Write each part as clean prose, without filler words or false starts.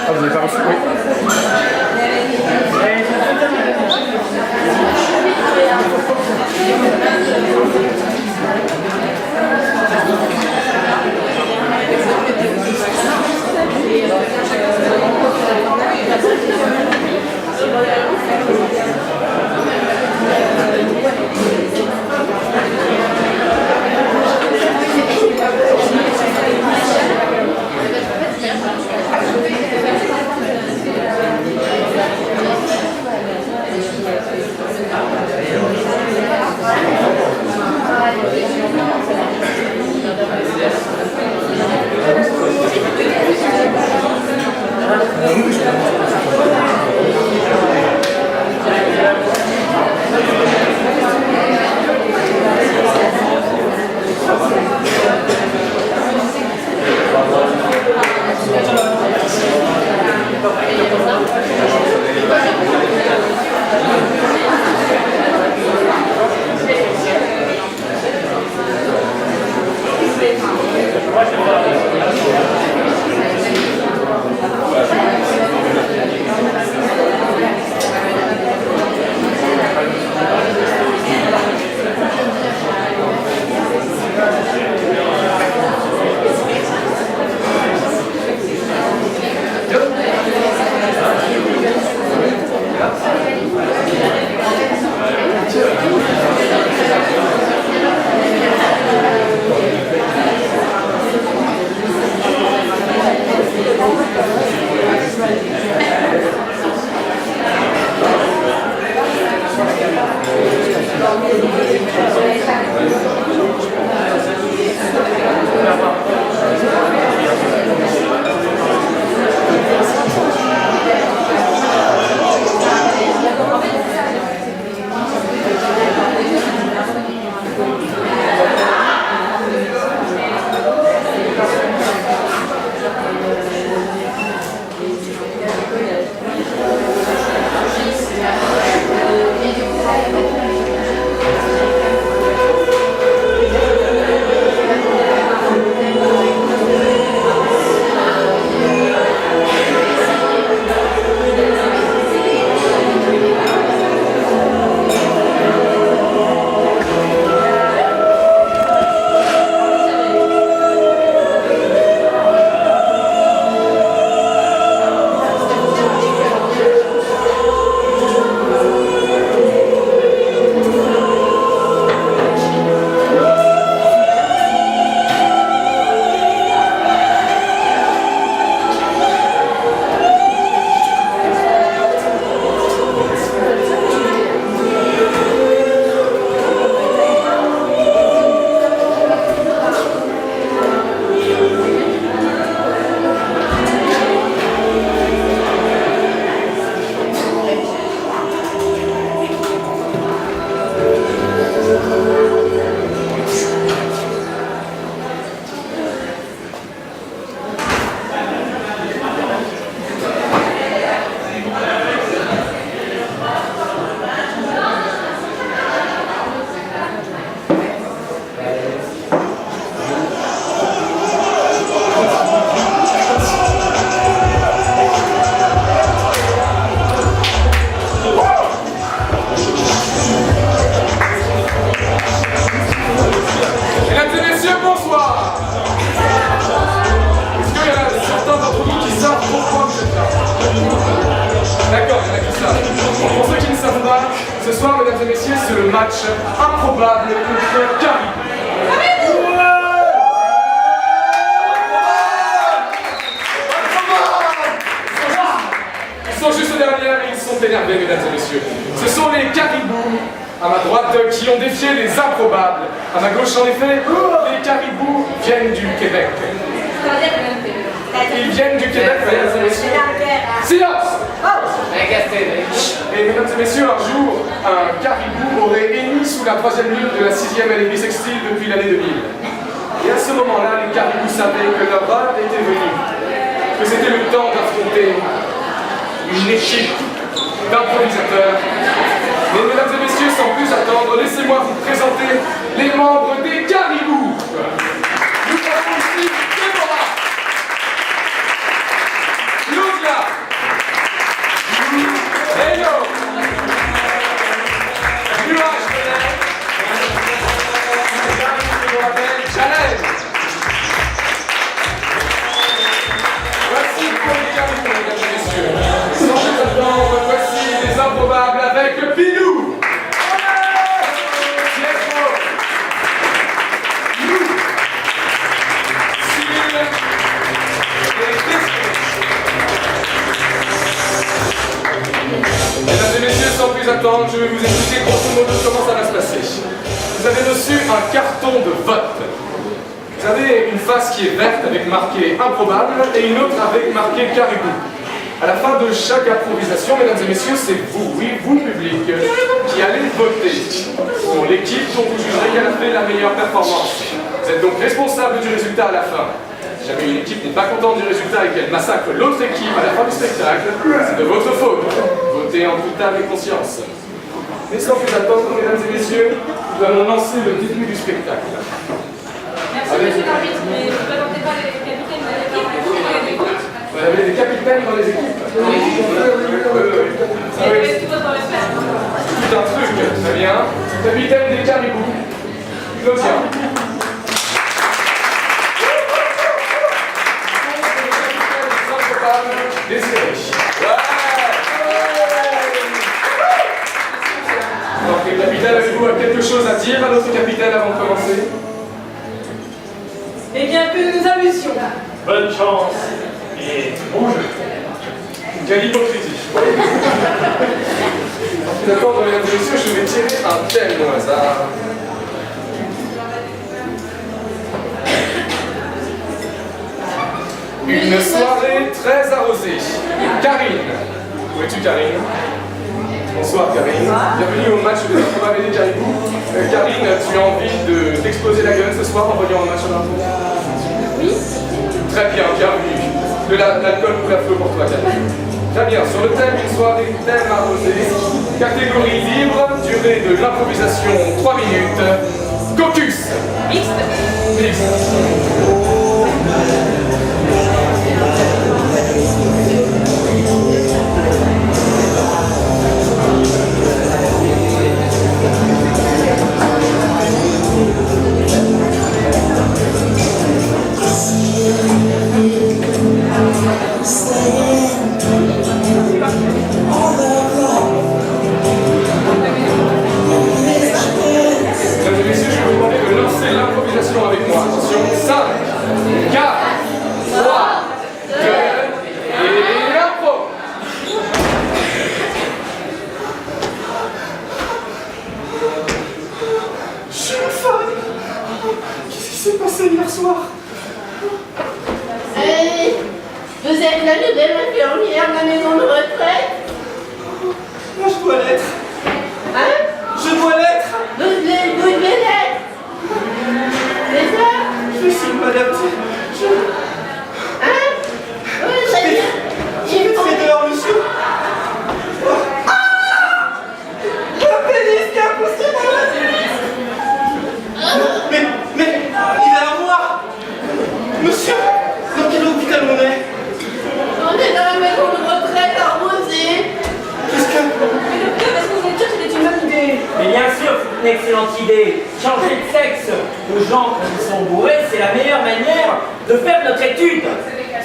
Ah, vous avez pas reçu? Oui. Mesdames et messieurs, bonsoir. Est-ce qu'il y en a certains d'entre vous qui savent pourquoi vous êtes là? D'accord, il y en a qui savent. Pour ceux qui ne savent pas, ce soir, mesdames et messieurs, c'est le match improbable contre Caribou. Ils sont juste derrière et ils sont énervés, mesdames et messieurs. Ce sont les Caribous, à ma droite, qui ont défié les improbables. À ma gauche, en effet, les Caribous viennent du Québec. Ils viennent du Québec, mesdames et messieurs. Silence! Et mesdames et messieurs, un jour, un caribou aurait émis sous la 3e ligne de la 6e LB sextile depuis l'année 2000. Et à ce moment-là, les caribous savaient que leur heure était venue, que c'était le temps d'affronter une équipe d'improvisateurs. Mais mesdames et messieurs, sans plus attendre, laissez-moi vous présenter les membres des Caribous. Nous avons ici Déborah, Claudia, Hello, Nuage Challenge. Voici pour les Caribous, mesdames et messieurs. Sans plus attendre, voici les improbables avec Pilou. Mesdames et messieurs, sans plus attendre, je vais vous expliquer grosso modo comment ça va se passer. Vous avez reçu un carton de vote. Vous avez une face qui est verte avec marqué improbable et une autre avec marqué caribou. À la fin de chaque improvisation, mesdames et messieurs, c'est vous, oui, vous public, qui allez voter pour l'équipe dont vous jugerez qu'elle a fait la meilleure performance. Vous êtes donc responsable du résultat à la fin. Si jamais une équipe n'est pas contente du résultat et qu'elle massacre l'autre équipe à la fin du spectacle, c'est de votre faute. Votez en toute âme et conscience. Mais sans plus attendre, mesdames et messieurs, nous allons lancer le début du spectacle. Merci, monsieur l'arbitre, mais vous ne présentez pas les capitaines de l'équipe, du coup, il y a des votes. Vous avez des capitaines dans les équipes? Oui. Et tout votre respect. Tout un truc, très bien. Capitaine des Caribous, Claudia. Désiré. Donc, le capitaine, avez-vous quelque chose à dire à notre capitaine avant de commencer? Eh bien, que nous nous amusions. Bonne chance et bon jeu. Quelle hypocrisie. D'accord, mesdames et messieurs, je vais tirer un thème au hasard. Une soirée très arrosée. Karine. Où es-tu, Karine? Bonsoir, Karine. Bienvenue au match des improbables et des Caribous. Karine, tu as envie d'exploser la gueule ce soir en voyant un match en impro? Oui. Très bien, bienvenue. De l'alcool pour la flot pour toi, Karine. Très bien, sur le thème une soirée thème arrosée, catégorie libre, durée de l'improvisation 3 minutes, caucus. Mixte. Mixte. Mesdames et messieurs, je vais vous demander de lancer l'improvisation avec moi. Attention, 5, 4, 3, 2, et impro. Je suis une femme. Qu'est-ce qui s'est passé hier soir? Vous êtes la nouvelle infirmière de la maison de retraite? Moi, je dois l'être. Hein? Je dois l'être. Vous devez l'être? C'est ça? Je vais essayer de m'adapter. Hein? Oui, très bien. J'ai Il faut... fait dehors, monsieur. Un pénis qui a poussé dans la mais, il est à moi. Monsieur, dans quel hôpital on est? On est dans la maison de retraite arrosée. Qu'est-ce que... Mais docteur, est-ce que vous êtes sûr que c'était une bonne idée? Mais bien sûr, c'est une excellente idée. Changer de sexe de gens quand ils sont bourrés, c'est la meilleure manière de faire notre étude.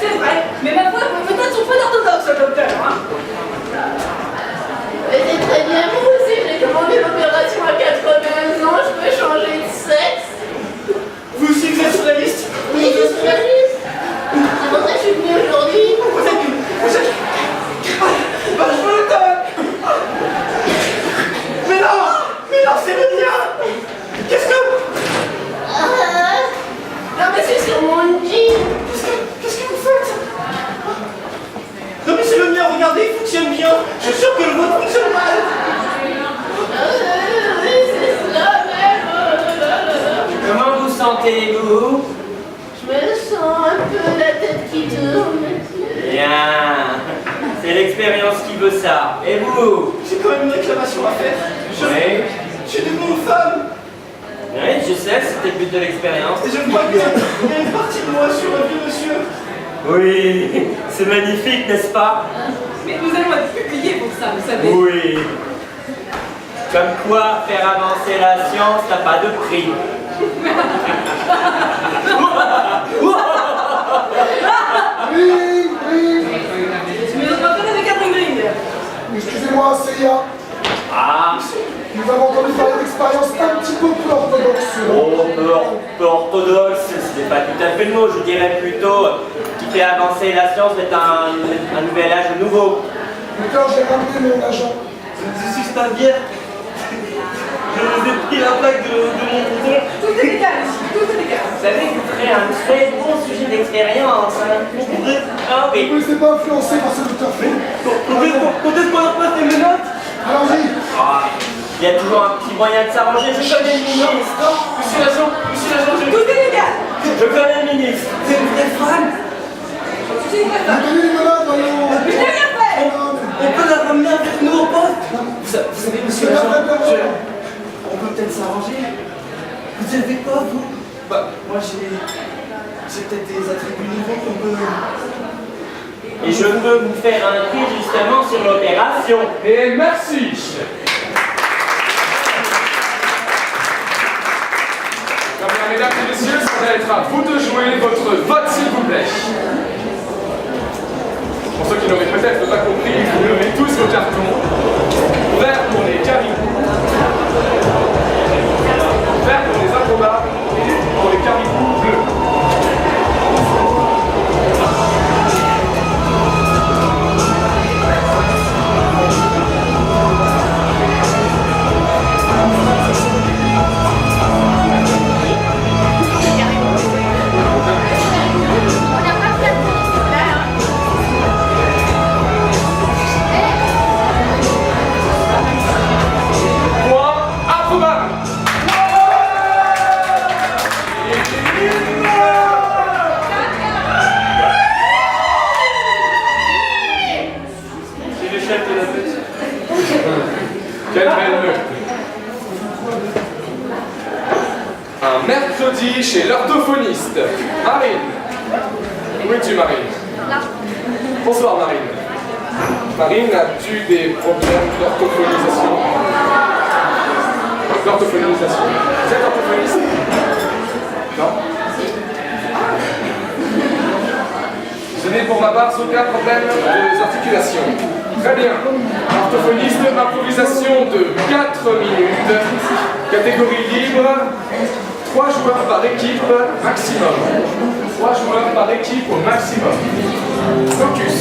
C'est vrai, mais ma foi, peut-être sont pas d'orthodoxe, docteur. Hein. Mais c'est très bien, moi aussi, j'ai commandé l'opération à 82 ans, je peux changer de sexe. Vous aussi, vous êtes sur la liste? Oui, je suis la liste. C'est pour ça que je suis venue aujourd'hui. Vous êtes... Bah, je me le donne. Mais non, c'est le mien. Qu'est-ce que... Non, mais c'est sur mon jean. Qu'est-ce que vous faites? Non mais c'est le mien, regardez, il fonctionne bien. Je suis sûr que le vôtre fonctionne mal. Oui, c'est cela même. Comment vous sentez-vous? Je me sens un peu la tête qui tourne. Bien. C'est l'expérience qui veut ça. Et vous? J'ai quand même une réclamation à faire. Oui. Je suis devenu une femme. Oui, je sais, c'était le but de l'expérience. Et je vois bien, il y a une partie de moi sur un vieux monsieur. Oui, c'est magnifique, n'est-ce pas? Mais nous allons être publiés pour ça, vous savez. Oui. Comme quoi, faire avancer la science n'a pas de prix. Mais on va faire avec Catherine Green. Excusez-moi, CIA. Ah, Nous avons entendu parler d'expériences un petit peu peu orthodoxes. peu orthodoxe, ce n'est pas tout à fait le mot, je dirais plutôt qui fait avancer la science est un nouvel âge nouveau. Docteur, j'ai ramené mon agent. Je suis stagiaire. Je vous ai pris la plaque de mon bouton. Tout est légal ici, tout est légal. Vous savez que vous serez un très bon sujet d'expérience. Hein. Ah oui. Ne vous laissez pas influencer par ce docteur Fou. Quand est-ce qu'on leur passe les menottes? Allons-y. Ah, il y a toujours un petit moyen de s'arranger, je connais le ministre. Monsieur l'agent, Tout est légal. Je connais le ministre. c'est une vraie femme. Je suis une vraie Vous femme. tenez les malades dans Mais je n'ai rien fait. On peut la ramener avec nous au poste. Vous savez, monsieur l'agent, on peut peut-être s'arranger. Vous avez quoi, vous? Bah, moi j'ai peut-être des attributs nouveaux qu'on peut... Et je peux vous faire un prix justement sur l'opération. Et merci. Très bien, mesdames et messieurs, ça va être à vous de jouer votre vote, s'il vous plaît. Pour ceux qui n'auraient peut-être pas compris, vous levez tous vos cartons. Vert pour les caribous. Vert pour les acrobats. Et pour les caribous bleus. Quelle belle meute. Un mercredi chez l'orthophoniste. Marine. Où es-tu, Marine? Là. Bonsoir, Marine. Marine, as-tu des problèmes d'orthophonisation? D'orthophonisation. Vous êtes orthophoniste? Non? Je n'ai pour ma part aucun problème des articulations. Très bien. Orthophoniste, improvisation de 4 minutes. Catégorie libre. 3 joueurs par équipe maximum. 3 joueurs par équipe au maximum. Focus.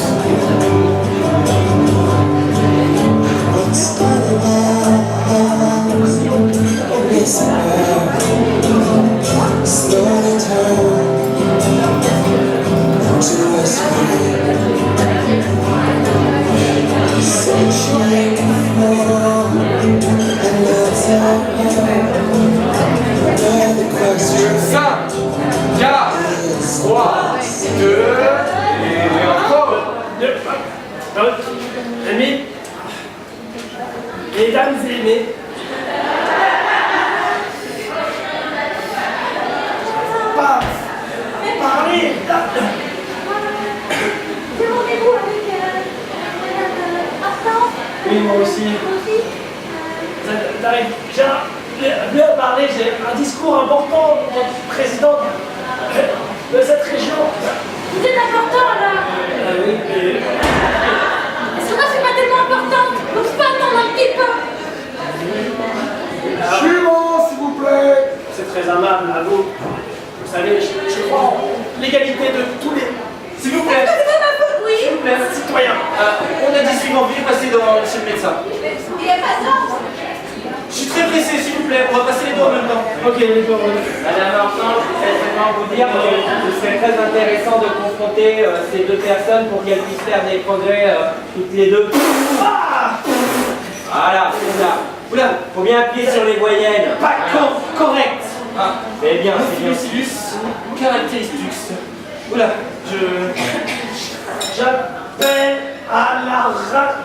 Slowly turn to a spring. Sunshine fall, and that's how the question 5, 4, 3, 2, et encore. Amis, mesdames et aimés, parlez. J'ai rendez-vous avec Arthur. Oui, moi aussi. T'arrives, j'ai bien parler, j'ai un discours important en tant que président de cette région. Vous êtes important là. Oui, mais Est-ce que moi je suis pas tellement importante? Donc je peux attendre un petit peu. Suivant, s'il vous plaît. c'est très aimable à vous. Vous savez, je crois en l'égalité de tous les S'il vous plaît, C'est pas ma faute, oui. s'il vous plaît. citoyens. On a dit suivant, veuillez passer chez le médecin. Il est pas ça. Je suis très pressé, s'il vous plaît, on va passer les doigts en même temps. Ok, d'accord. Madame Martin, je voudrais seulement vous dire que ce serait très intéressant de confronter ces deux personnes pour qu'elles puissent faire des progrès toutes les deux. Voilà, c'est ça. Oula, faut bien appuyer sur les voyelles. Pas correct. Ah, mais bien, c'est bien. Silus, Caractéristiques. Oula, j'appelle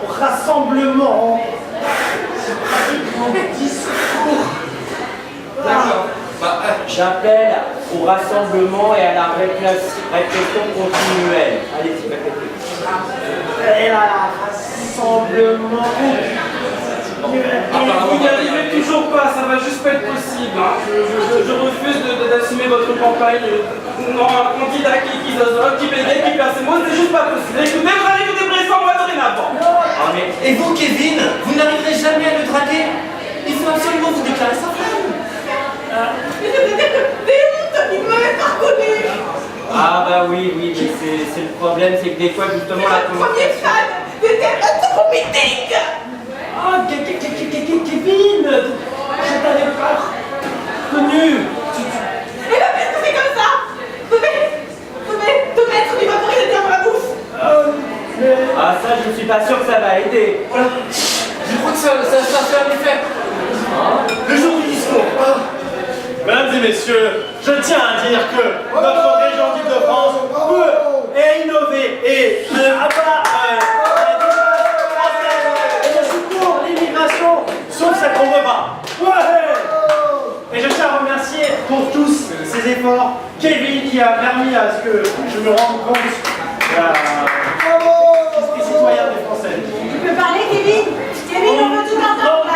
au rassemblement. Discours. D'accord. J'appelle au rassemblement et à la réflexion continuelle. Allez-y, répétez. Et à rassemblement. Vous n'y arrivez toujours pas, ça va juste pas être possible. Hein. Je refuse d'assumer votre campagne. Non, un candidat qui zozote, qui bégaye, qui perd ses mots, c'est juste pas possible. Écoutez, vous allez vous débrouiller sans moi dorénavant. Ah, mais... Et vous, Kevin, vous n'arriverez jamais à le draguer. Il faut absolument vous déclarer sa femme. Mais honte, il ne m'avait pas reconnu. Ah bah oui, mais c'est le problème, c'est que des fois justement la Premier fan de notre meeting. Ah, Kevin, je t'avais pas reconnu. Et la peine que c'est comme ça. Te mettre, il va pourrir les termes à la bouffe. Ah ça, je suis pas sûr que ça va aider. Voilà. Je crois que ça fait un effet. Le jour du discours. Mesdames et messieurs, je tiens à dire que notre région d'Île-de-France peut innover et avoir et je suis pour l'immigration, sauf celle qu'on veut pas. Ouais. Et je tiens à remercier pour tous ces efforts Kevin qui a permis à ce que je me rende compte des citoyens des Français. Tu peux parler, Kevin? Kevin, on veut tout entendre là.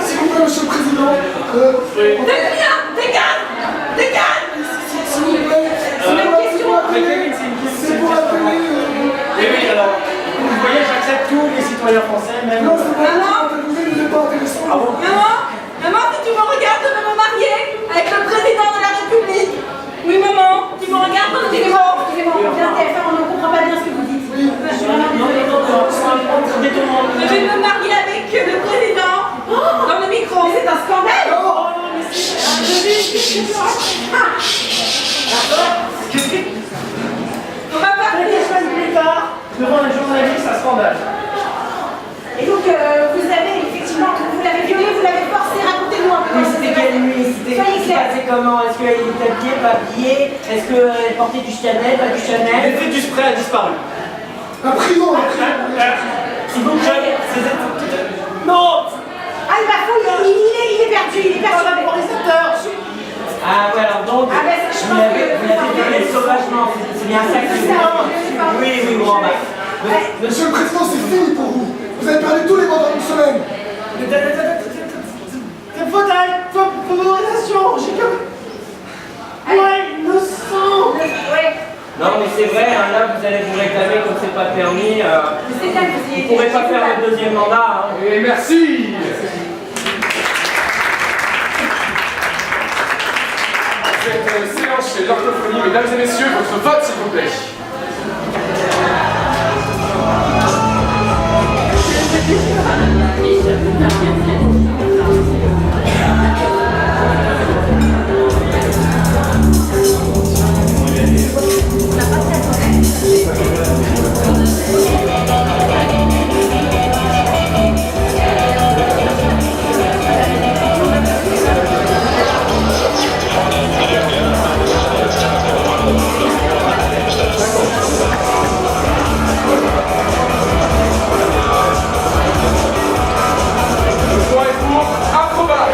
S'il vous plaît, monsieur le président. Dégage. S'il vous plaît. C'est pour la télé. Et oui, alors, vous voyez, j'accepte tous les citoyens français, même. Non, c'est pas vous n'êtes pas intéressant. Ah bon? Maman, si tu me regardes, je vais me marier avec le président de la République. Oui, maman, tu me regardes, excusez-moi, on vient de TF1, on ne comprend pas bien ce que vous dites. Je suis vraiment désolée. Je vais me marier avec le président dans le micro. Mais c'est un scandale. On va partir. Quelques semaines plus tard, devant un journaliste, à scandale. Et donc, vous avez effectivement, vous l'avez violé, vous l'avez forcé, racontez-nous un peu. Mais c'était quelle nuit? Soyez clair. C'était comment? Est-ce qu'elle était habillée, pas habillée? Est-ce qu'elle portait du Chanel, pas du Chanel? L'effet du spray a disparu. Un prison. S'il vous plaît, Non! Ah, il va fouiller, il est perdu, il est perdu. Ah ouais, alors donc, Ah, ben, je vous pense l'avez que- violée sauvagement, c'est bien ça que C'est je ça, veux. Oui, bon, bah. Monsieur le président, c'est fini pour vous. Vous avez perdu tous les mandats d'une semaine. C'est faute à favorisation. J'ai que. Ouais, innocent. Non, mais c'est vrai, hein, là, vous allez vous réclamer comme c'est pas permis. C'est bien que vous ayez Vous pourrez pas faire votre deuxième mandat. Hein. Et merci. Cette séance chez l'orthophonie, mesdames et messieurs, votre vote s'il vous plaît. Le point est pour improbable.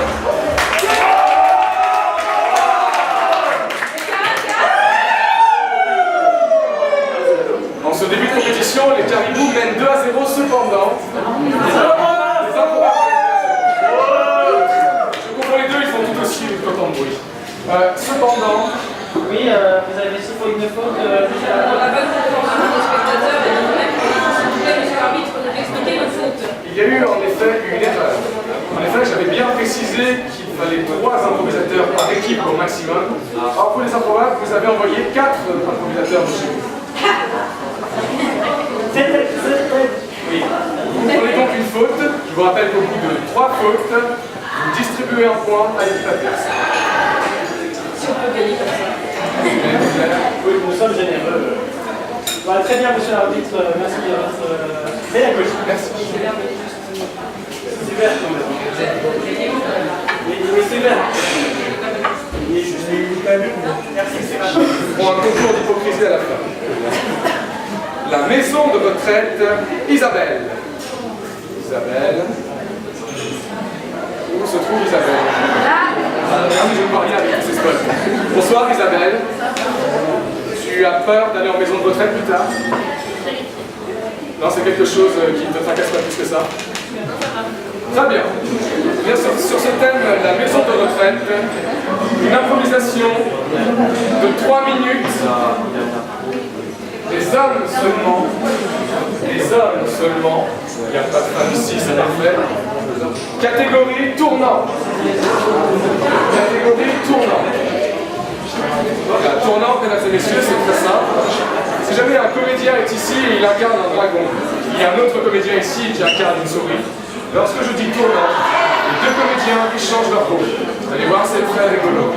En ce début de compétition, les Caribous mènent 2-0 cependant. Les improbables. Je suivant. Oui, vous avez sifflé une faute. Pour la bonne compréhension des spectateurs et de nous-mêmes, s'il vous plaît, monsieur l'arbitre, de nous expliquer le faute. Il y a eu en effet une erreur. En effet, j'avais bien précisé qu'il fallait 3 improvisateurs par équipe au maximum. Or, pour les improbables, vous avez envoyé 4 improvisateurs chez vous. Oui. Vous prenez donc une faute. Je vous rappelle qu'au bout de 3 fautes, vous distribuez un point à l'équipe adverse. Si on peut gagner comme ça. Oui, nous sommes généreux. Voilà, très bien, monsieur l'arbitre. Merci de votre pédagogie. Merci. C'est vert quand même. Mais c'est vert. Il est juste quand même. Merci, c'est vert. Pour un concours d'hypocrisie à la fin. La maison de retraite Isabelle. Isabelle. Où se trouve Isabelle? Ah oui, je ne vois rien avec tous ces spots. Bonsoir Isabelle. Tu as peur d'aller en maison de retraite plus tard? Non, c'est quelque chose qui ne te tracasse pas plus que ça? Très bien. Bien sur ce thème, la maison de retraite, une improvisation de 3 minutes. Les hommes seulement. Les hommes seulement. Il n'y a pas de femme ici, c'est parfait. Catégorie tournant. Catégorie tournant. Voilà, tournant, mesdames et messieurs, c'est très simple. Si jamais un comédien est ici et il incarne un dragon, il y a un autre comédien ici qui incarne une souris. Lorsque je dis tournant, les 2 comédiens qui changent leur rôle. Vous allez voir, c'est très rigolo.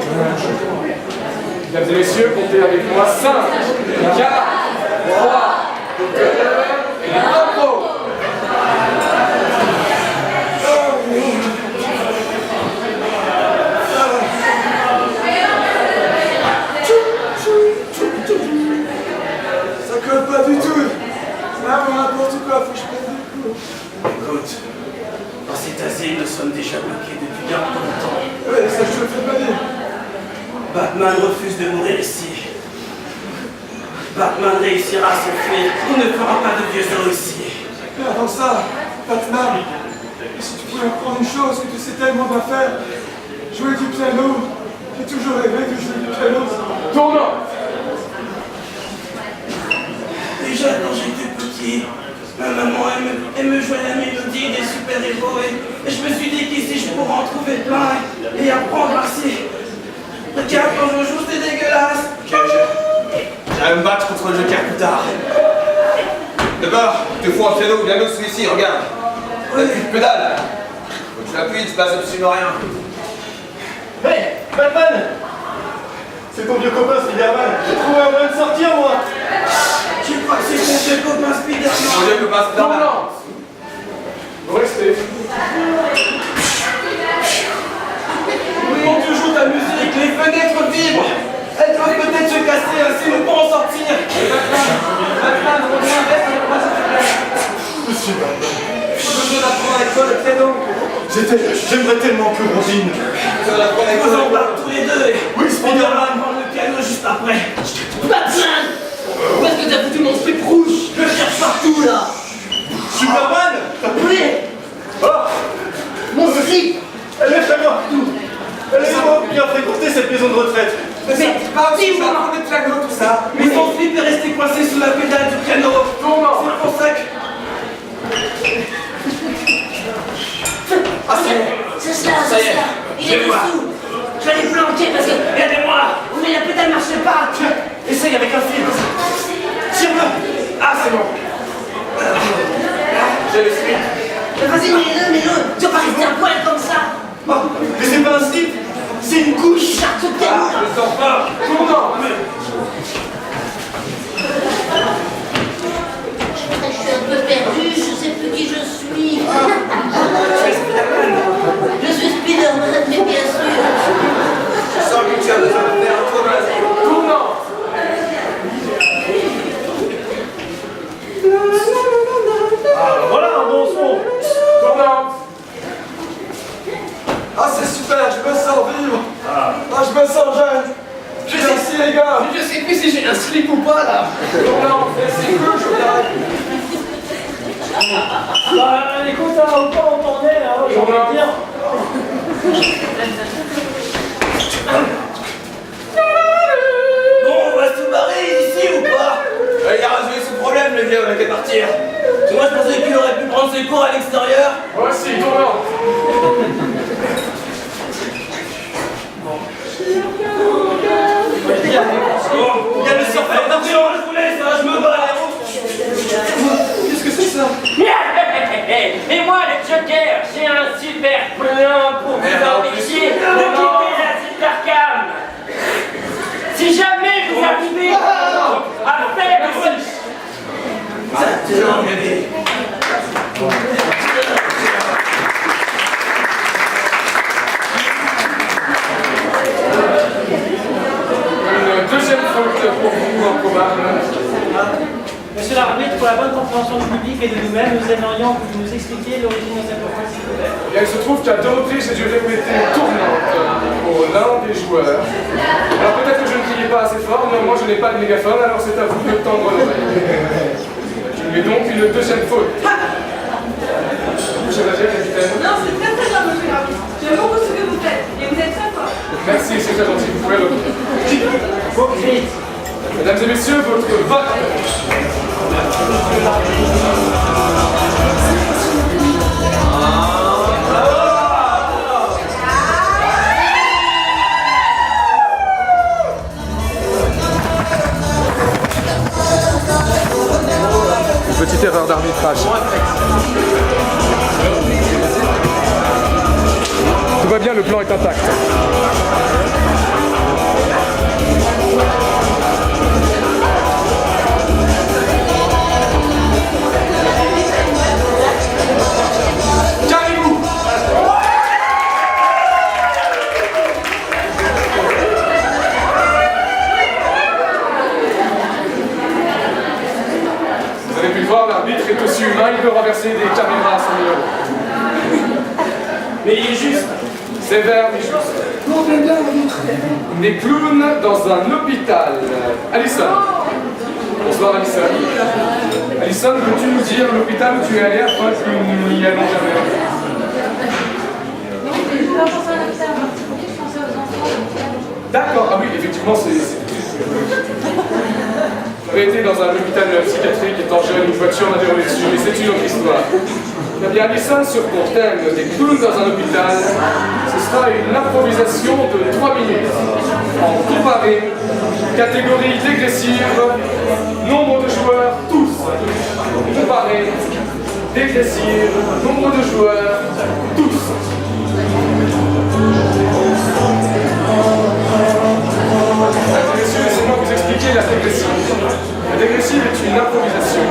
Mesdames et messieurs, comptez avec moi 5, 4, 3, 2, et impro. Ça colle pas du tout. Là, on n'importe quoi, faut que je prenne des cours. Écoute, dans cet asile, nous sommes déjà bloqués depuis bien longtemps. Ouais, ça, je te le fais pas dire. Batman refuse de mourir ici. Batman réussira à s'enfuir. Il ne fera pas de vieux os ici. Mais avant ça, Batman, si tu pouvais apprendre une chose que tu sais tellement bien faire, jouer du piano. J'ai toujours rêvé de jouer du piano. Tournant. Déjà quand j'étais petit, ma maman elle me jouait la mélodie des super-héros et je me suis dit qu'ici je pourrais en trouver plein et apprendre ainsi. Regarde quand je joue, c'est dégueulasse. Ok, j'allais me battre contre le Joker plus tard. D'abord, il te faut un piano bien haut celui-ci, regarde. T'as plus de pédale. Quand tu l'appuies, il se passe absolument rien. Hey, Batman! C'est ton vieux copain Spider-Man. J'ai trouvé un moyen de sortir, moi! Tu crois que c'est ton vieux copain Mon Spider-Man? vieux copain Spider-Man. Tournant. Vous restez. Quand tu joues ta musique, les fenêtres vibrent. Elles doivent peut-être se casser, ainsi nous pourrons sortir. Batman, reviens, reste avec moi s'il te plaît. Monsieur Batman. J'ai besoin d'apprendre avec toi le piano. J'aimerais tellement que Rosine. Tu vas l'apprendre avec Nous en toi. parlons tous les deux. Oui, Spider-Man prend le piano juste après. Batman! Où est-ce que t'as foutu mon slip rouge? Je le cherche partout là! Superman! Oui! Oh! Mon slip! Laisse-moi tout! Laissez-moi bien fréquenter cette maison de retraite. Mais c'est pas aussi, je vais apprendre le piano, tout ça. Mais son slip est resté coincé sous la pédale du piano. Tournant. C'est pour ça que... Ah, c'est bon. C'est cela, Ça c'est y est, cela! Il je est vais voir. dessous! Je vais les planquer parce que. Aidez-moi. Mais la pédale marche pas! Tiens, essaye avec un fil. Tire-le! Ah, c'est bon. J'ai le slip. Mais vas-y, mets-le! Tu vas pas rester un poil comme ça! Oh, mais c'est pas un slip, c'est une couche! Charte tellement! Je sors pas. Tournant. Je suis un peu perdu, je sais plus qui je suis! Tu es Spider-Man. Je suis Spider-Man, mais bien sûr! Je sens que tu as besoin de faire un tour dans la zone. Tournant. Ah, voilà un bon son! Tournant. Ah, c'est super, je me sens vivre. Ah, je me sens jeune. Merci les gars. Je sais plus si j'ai un slip ou pas là! Tournant. C'est cool, je regarde. Bah, écoute, hein, autant on t'en est, hein, j'ai envie de dire. partir. Moi, je pensais qu'il aurait pu prendre ses cours à l'extérieur. Moi aussi, tournant. Il y a le surfeur d'action, je vous laisse, hein, je me bats. Qu'est-ce que c'est ça? Et moi, le Joker, j'ai un super plan pour vous empêcher de quitter la cité d'Arkham. Si jamais vous arrivez à faire ceci, Maintenant, bébé. Une deuxième faute pour vous, improbable. Monsieur l'arbitre, pour la bonne compréhension du public et de nous-mêmes, nous aimerions que vous nous expliquiez l'origine de cette offense, s'il vous plaît. Et il se trouve qu'à deux reprises, j'ai dû répéter tournante pour l'un des joueurs. Alors peut-être que je ne criais pas assez fort, néanmoins je n'ai pas de mégaphone, alors c'est à vous de tendre l'oreille. Je mets donc une deuxième faute. Vous réagir, capitaine? Non, c'est très très bien, monsieur l'arbitre. J'aime beaucoup ce que vous faites. Et vous êtes très fort. Merci, c'est très gentil, vous pouvez revenir. Vos cris. Mesdames et messieurs, votre vote. Une petite erreur d'arbitrage. Tout va bien, le plan est intact. Caribou! Vous avez pu le voir, l'arbitre est aussi humain, il peut renverser des caméras à 100 000 €. Mais il est juste. Sévère, mais juste. Des clowns dans un hôpital. Alison. Bonsoir, Alison. Alison, peux-tu nous dire l'hôpital où tu es allé afin que nous n'y allons jamais? Non, je ne pas penser à un hôpital en particulier, je pensais aux enfants. D'accord, ah oui, effectivement, c'est... J'avais été dans un hôpital psychiatrique étant jeune, une voiture m'a déroulé dessus, mais c'est une autre histoire. Eh bien, Alison, sur ton thème des clowns dans un hôpital, ce sera une improvisation de 3 minutes. En comparé, catégorie dégressive, nombre de joueurs, tous. Comparé, dégressive, nombre de joueurs, tous. Mesdames et messieurs, laissez-moi vous expliquer la dégressive. La dégressive est une improvisation.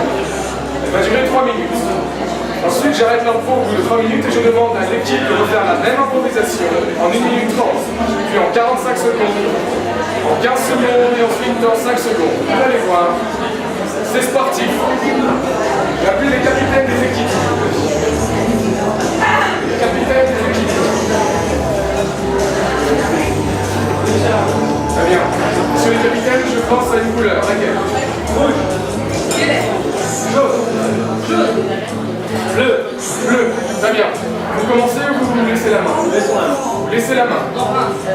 Elle va durer 3 minutes. Ensuite, j'arrête l'impro au bout de 3 minutes et je demande à l'équipe de refaire la même improvisation en 1 minute 30, puis en 45 secondes, en 15 secondes et ensuite en 5 secondes. Vous allez voir, c'est sportif. J'appelle les capitaines des équipes. Les capitaines des équipes. Très bien. Monsieur les capitaines, je pense à une couleur. Laquelle? Rouge. Jaune. Jaune. Bleu. Bleu. Très bien. Vous commencez ou vous laissez la main? Vous laissez la main.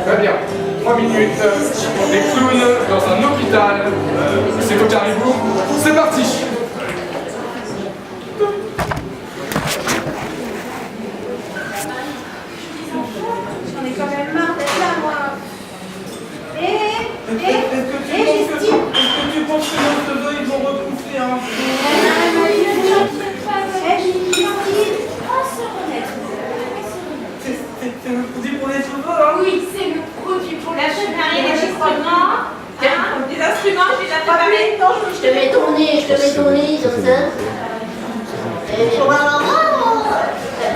Très bien. 3 minutes. Des clowns dans un hôpital. C'est au Caribou. C'est parti. J'en ai quand même marre d'être là, moi. Est-ce que tu penses que nos pseudos, ils vont repousser un C'est le produit pour les cheveux, hein? Oui, c'est le produit pour la J'achète chevelure, des instruments. des instruments, j'ai déjà préparé. Je te mets ton nez comme ça.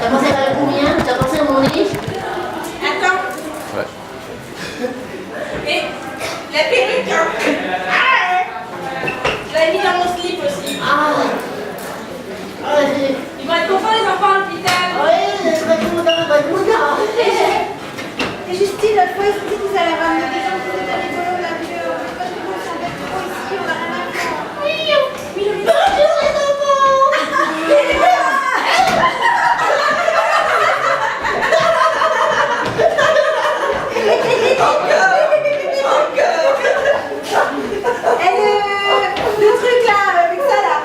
T'as pensé à combien? T'as pensé à mon nez? Attends. Ouais. Et la perruque, hein. Je l'ai mis dans mon slip aussi. Ils vont être contents les enfants à l'hôpital. Et Justine, l'autre fois, ils ont dit qu'ils allaient ramener des gens qui étaient rigolos là, puis parce que nous, on s'embête trop ici, on a rien à faire. Bonjour les enfants. Et le truc là, avec ça là.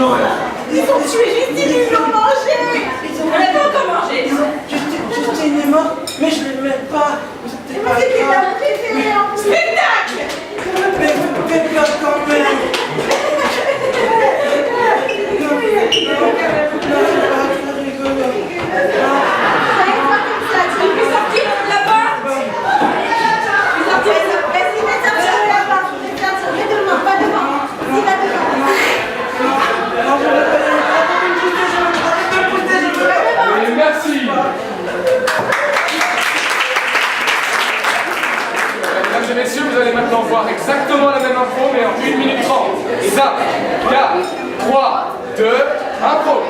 gens là. Ils ont tué Justine, ils l'ont mangé. On l'a pas encore mangé. Justine est morte, mais je l'aimais pas. Et moi, c'était ma préférée en plus. Spectacle. Mais pas quand même. Et merci. Mesdames et messieurs, vous allez maintenant voir exactement la même info, mais en 1 minute 30. 5, 4, 3, 2, impro.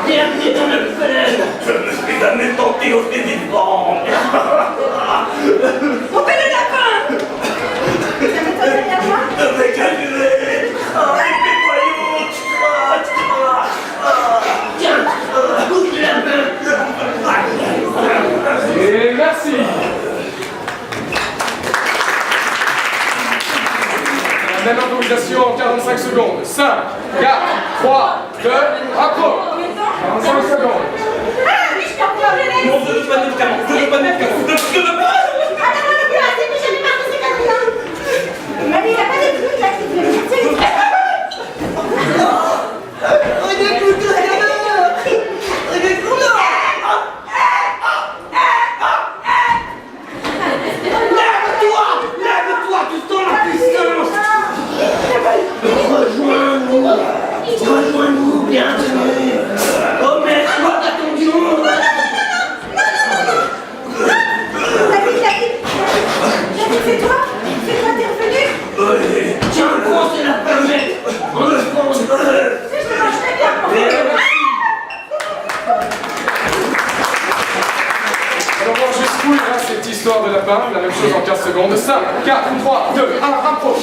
Bienvenue dans le club. Je me suis jamais tenté au vivant. On fait le lapin. Avec un duel. Avec mes voyous. Tiens, bouge la main. Et merci. La même improvisation en 45 secondes. 5, 4, 3, 2, impro. 45 secondes. Ah, oui, je peux encore le laisser. Non, je ne veux pas de médicaments. Je ne veux pas de médicaments. Je ne veux pas. Attends, non, plus assez, mais j'en ai marre de ces conneries-là. Mais il n'y a pas de trucs là, c'est de Lève-toi, tu sens la puissance. Rejoins-nous, bien sûr. Oh, mais toi, t'as ton du monde. c'est toi? C'est toi, t'es revenu? Tiens, prends, c'est la permette. On le prend. Je te mangerai bien. Alors on juste couille, hein, cette histoire de lapin, la même chose en 15 secondes. 5, 4, 3, 2, 1, impro.